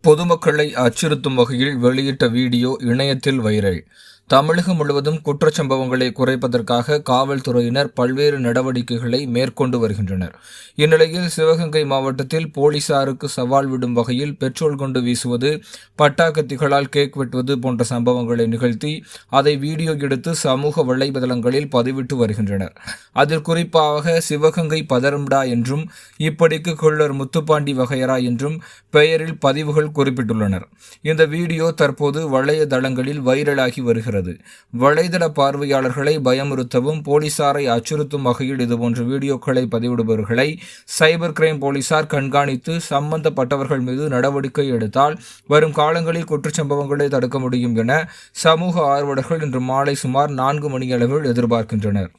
பொதுமக்களை அச்சுறுத்தும் வகையில் வெளியிட்ட வீடியோ இணையத்தில் வைரல். தமிழகம் முழுவதும் குற்றச்சம்பவங்களை குறைப்பதற்காக காவல்துறையினர் பல்வேறு நடவடிக்கைகளை மேற்கொண்டு வருகின்றனர். இந்நிலையில் சிவகங்கை மாவட்டத்தில் போலீசாருக்கு சவால் விடும் வகையில் பெட்ரோல் குண்டு வீசுவது, பட்டாக்கத்திகளால் கேக் வெட்டுவது போன்ற சம்பவங்களை நிகழ்த்தி அதை வீடியோ எடுத்து சமூக வலைதளங்களில் பதிவிட்டு வருகின்றனர். அதில் குறிப்பாக சிவகங்கை பதரம்டா என்றும் இப்படிக்கு கொள்ளர் முத்துப்பாண்டி வகையரா என்றும் பெயரில் பதிவுகள் குறிப்பிட்டுள்ளனர். இந்த வீடியோ தற்போது வலைதளங்களில் வைரலாகி வருகிறது. வலைதள பார்வையாளர்களை பயமுறுத்தவும் போலீசாரை அச்சுறுத்தும் வகையில் இதுபோன்ற வீடியோக்களை பதிவிடுபவர்களை சைபர் கிரைம் போலீசார் கண்காணித்து சம்பந்தப்பட்டவர்கள் மீது நடவடிக்கை எடுத்தால் வரும் காலங்களில் குற்றச்சம்பவங்களை தடுக்க முடியும் என சமூக ஆர்வலர்கள் இன்று மாலை சுமார் 4 மணியளவில் எதிர்பார்க்கின்றனர்.